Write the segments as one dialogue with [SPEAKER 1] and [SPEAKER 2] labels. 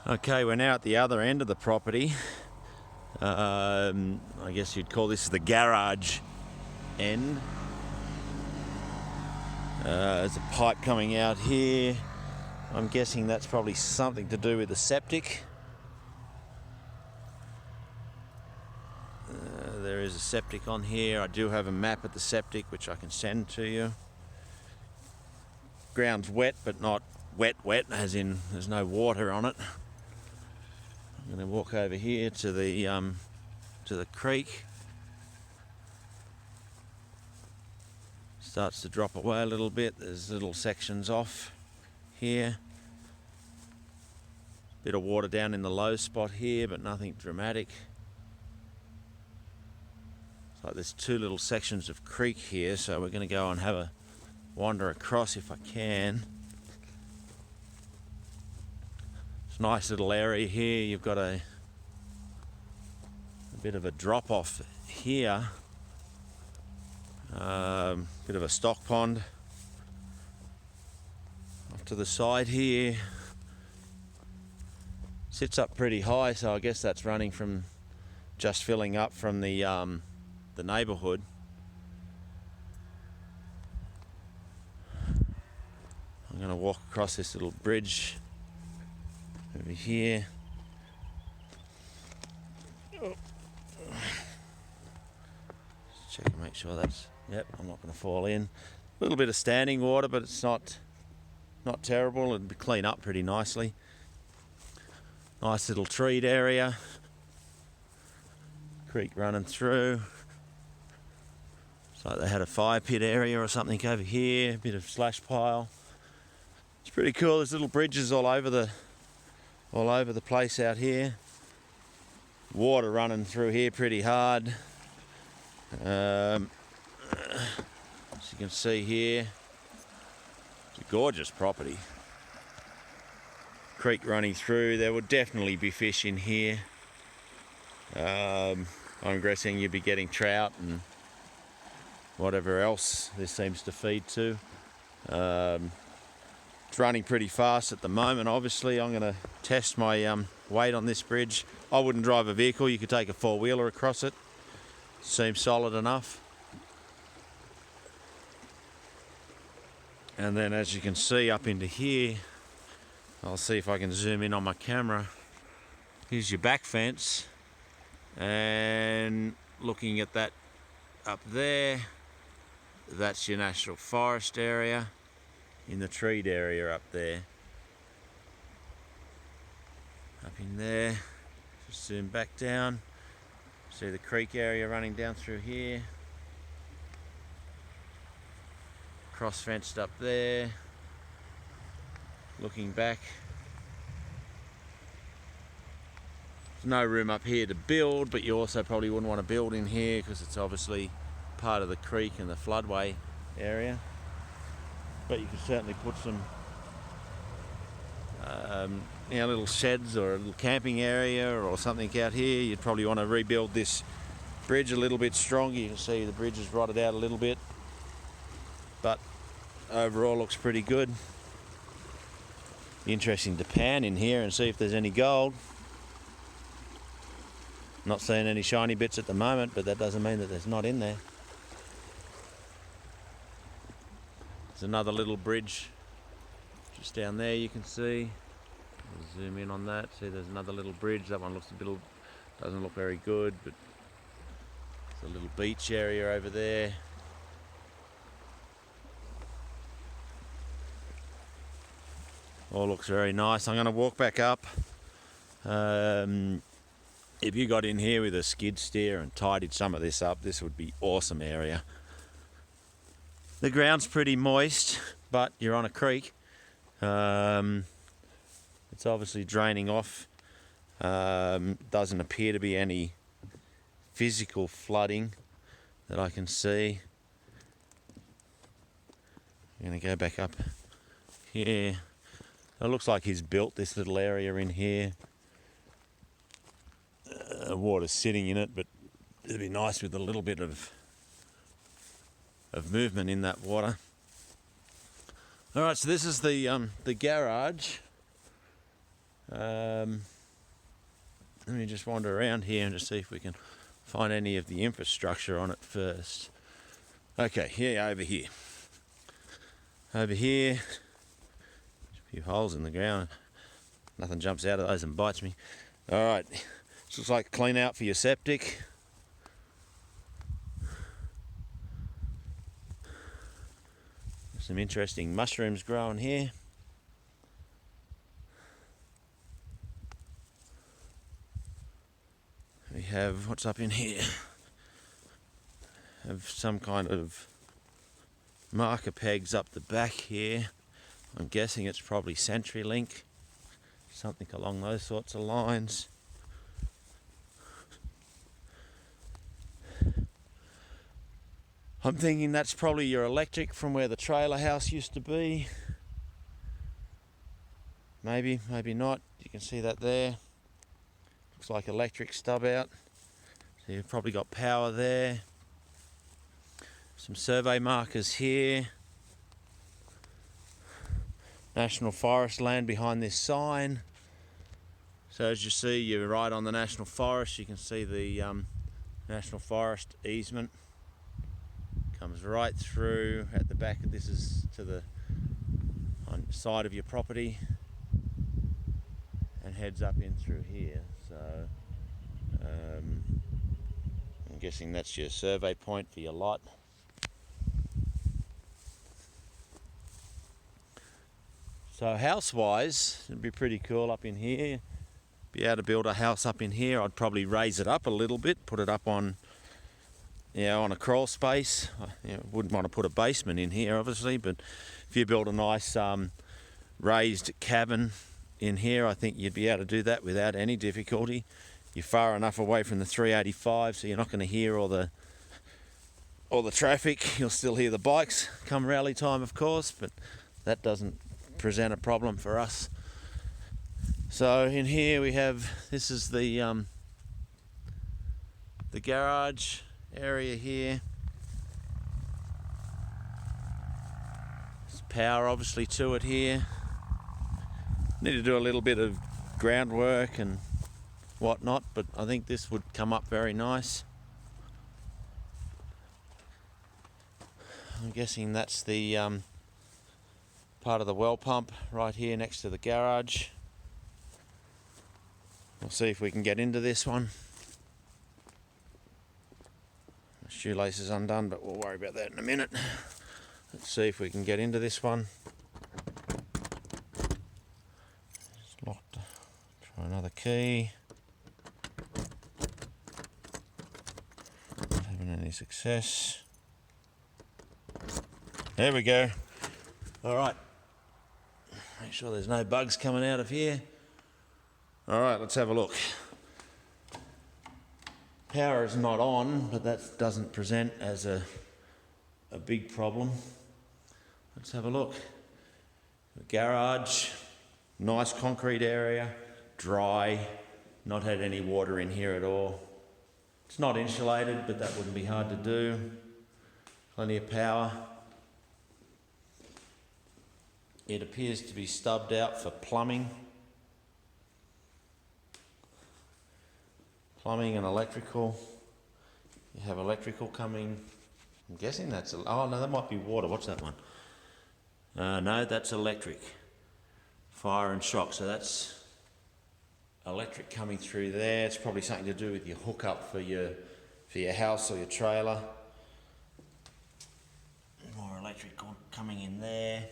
[SPEAKER 1] Okay, we're now at the other end of the property. I guess you'd call this the garage end. There's a pipe coming out here. I'm guessing that's probably something to do with the septic. There is a septic on here. I do have a map of the septic which I can send to you. Ground's wet, but not wet, as in there's no water on it. I'm going to walk over here to the creek. Starts to drop away a little bit. There's little sections off here. Bit of water down in the low spot here, but nothing dramatic. It's like there's two little sections of creek here, so we're going to go and have a wander across if I can. It's a nice little area here. You've got a bit of a drop off here. Bit of a stock pond off to the side here. Sits up pretty high, so I guess that's running from just filling up from the neighbourhood. I'm going to walk across this little bridge over here. Just check and make sure that's, yep, I'm not going to fall in. A little bit of standing water, but it's not terrible. It'll be clean up pretty nicely. Nice little treed area. Creek running through. It's like they had a fire pit area or something over here. A bit of slash pile. It's pretty cool. There's little bridges all over the place out here. Water running through here pretty hard. As you can see here, it's a gorgeous property. Creek running through. There would definitely be fish in here. I'm guessing you'd be getting trout and whatever else this seems to feed to. It's running pretty fast at the moment. Obviously, I'm going to test my weight on this bridge. I wouldn't drive a vehicle. You could take a four-wheeler across it. Seems solid enough. And then, as you can see up into here, I'll see if I can zoom in on my camera. Here's your back fence. And looking at that up there, that's your national forest area in the treed area up there. Up in there, just zoom back down. See the creek area running down through here. Cross fenced up there. Looking back, there's no room up here to build, but you also probably wouldn't want to build in here because it's obviously part of the creek and the floodway area. But you could certainly put some little sheds or a little camping area or something out here. You'd probably want to rebuild this bridge a little bit stronger. You can see the bridge is rotted out a little bit, but overall looks pretty good. Interesting to pan in here and see if there's any gold. Not seeing any shiny bits at the moment, but that doesn't mean that there's not in there. There's another little bridge just down there you can see. I'll zoom in on that. See, there's another little bridge. That one looks a bit, doesn't look very good, but there's a little beach area over there. All looks very nice. I'm going to walk back up. If you got in here with a skid steer and tidied some of this up, this would be awesome area. The ground's pretty moist, but you're on a creek. It's obviously draining off. Doesn't appear to be any physical flooding that I can see. I'm going to go back up here. It looks like he's built this little area in here. Water's sitting in it, but it'd be nice with a little bit of movement in that water. All right, so this is the garage. Let me just wander around here and just see if we can find any of the infrastructure on it first. Okay, here, over here. Over here, a few holes in the ground. Nothing jumps out of those and bites me. Alright, this looks like a clean out for your septic. Some interesting mushrooms growing here. We have, what's up in here? Have some kind of marker pegs up the back here. I'm guessing it's probably CenturyLink, something along those sorts of lines. I'm thinking that's probably your electric from where the trailer house used to be. Maybe, maybe not. You can see that there. Looks like electric stub out. So you've probably got power there. Some survey markers here. National Forest land behind this sign. So as you see, you're right on the National Forest. You can see the National Forest easement. Comes right through at the back of this is to the side of your property and heads up in through here. So I'm guessing that's your survey point for your lot. So house-wise, it'd be pretty cool up in here. Be able to build a house up in here. I'd probably raise it up a little bit, put it up on, on a crawl space. Wouldn't want to put a basement in here, obviously, but if you build a nice raised cabin in here, I think you'd be able to do that without any difficulty. You're far enough away from the 385, so you're not going to hear all the traffic. You'll still hear the bikes come rally time, of course, but that doesn't present a problem for us. So in here we have, this is the garage area here. There's power obviously to it here. Need to do a little bit of groundwork and whatnot, but I think this would come up very nice. I'm guessing that's the part of the well pump right here next to the garage. We'll see if we can get into this one. My shoelace is undone, but we'll worry about that in a minute. Let's see if we can get into this one. It's locked. Try another key. Not having any success. There we go. All right. Make sure there's no bugs coming out of here. All right, let's have a look. Power is not on, but that doesn't present as a big problem. Let's have a look. The garage, nice concrete area, dry, not had any water in here at all. It's not insulated, but that wouldn't be hard to do. Plenty of power. It appears to be stubbed out for plumbing. Plumbing and electrical. You have electrical coming. I'm guessing that's, oh no, that might be water. What's that one? No, that's electric. Fire and shock. So that's electric coming through there. It's probably something to do with your hookup for your house or your trailer. More electrical coming in there.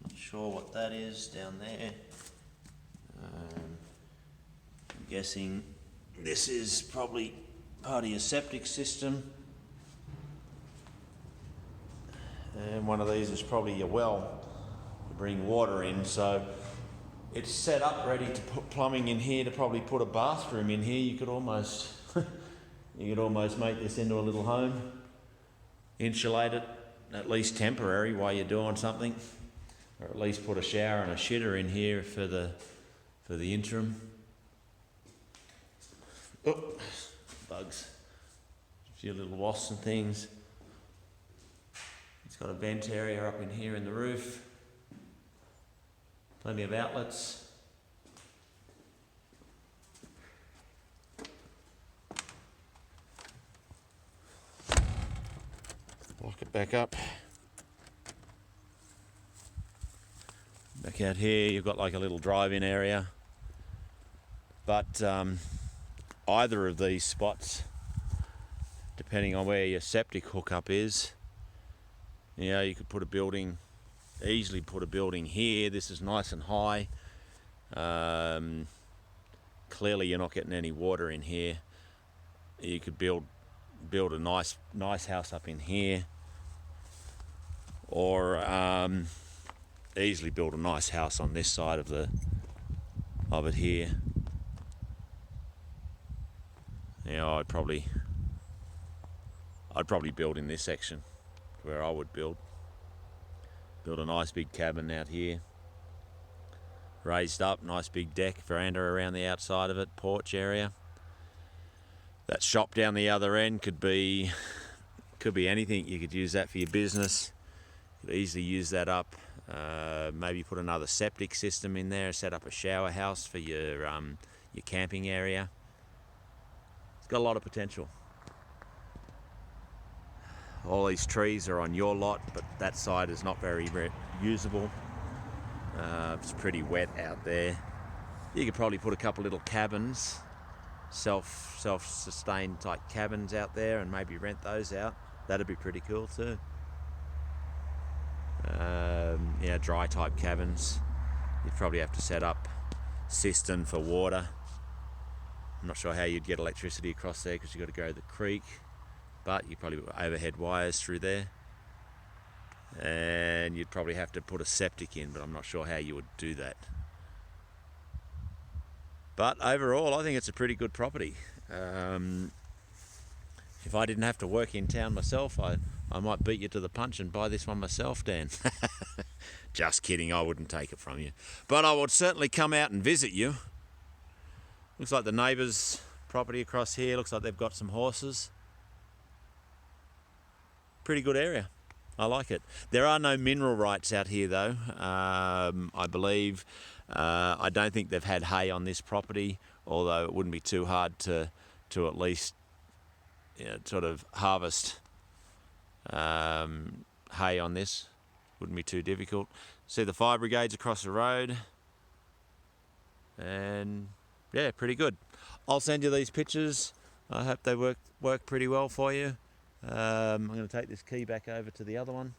[SPEAKER 1] Not sure what that is down there. I'm guessing this is probably part of your septic system. And one of these is probably your well to bring water in. So it's set up ready to put plumbing in here, to probably put a bathroom in here. You could almost make this into a little home. Insulate it, at least temporary, while you're doing something. Or at least put a shower and a shitter in here for the interim. Oh, bugs. A few little wasps and things. It's got a vent area up in here in the roof. Plenty of outlets. Lock it back up. Back out here, you've got like a little drive-in area. But either of these spots, depending on where your septic hookup is, you know, you could put a building, easily put a building here. This is nice and high. Clearly you're not getting any water in here. You could build a nice house up in here, or easily build a nice house on this side of it here. You know, I'd probably build in this section where I would build a nice big cabin out here, raised up, nice big deck, veranda around the outside of it, porch area. That shop down the other end could be anything. You could use that for your business. You could easily use that up. Maybe put another septic system in there, set up a shower house for your camping area. It's got a lot of potential. All these trees are on your lot, but that side is not very usable. It's pretty wet out there. You could probably put a couple little cabins, self-sustained type cabins out there, and maybe rent those out. That'd be pretty cool too. Yeah, dry type cabins. You'd probably have to set up cistern for water. I'm not sure how you'd get electricity across there because you've got to go to the creek, but you probably put overhead wires through there, and you'd probably have to put a septic in, but I'm not sure how you would do that. But overall, I think it's a pretty good property. If I didn't have to work in town myself, I might beat you to the punch and buy this one myself, Dan. Just kidding, I wouldn't take it from you. But I would certainly come out and visit you. Looks like the neighbour's property across here. Looks like they've got some horses. Pretty good area. I like it. There are no mineral rights out here though. I believe. I don't think they've had hay on this property, although it wouldn't be too hard to at least, you know, sort of harvest hay on this. Wouldn't be too difficult. See the fire brigades across the road, and yeah, pretty good. I'll send you these pictures. I hope they work pretty well for you. I'm going to take this key back over to the other one,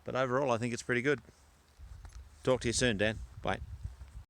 [SPEAKER 1] but overall I think it's pretty good. Talk to you soon, Dan. Bye.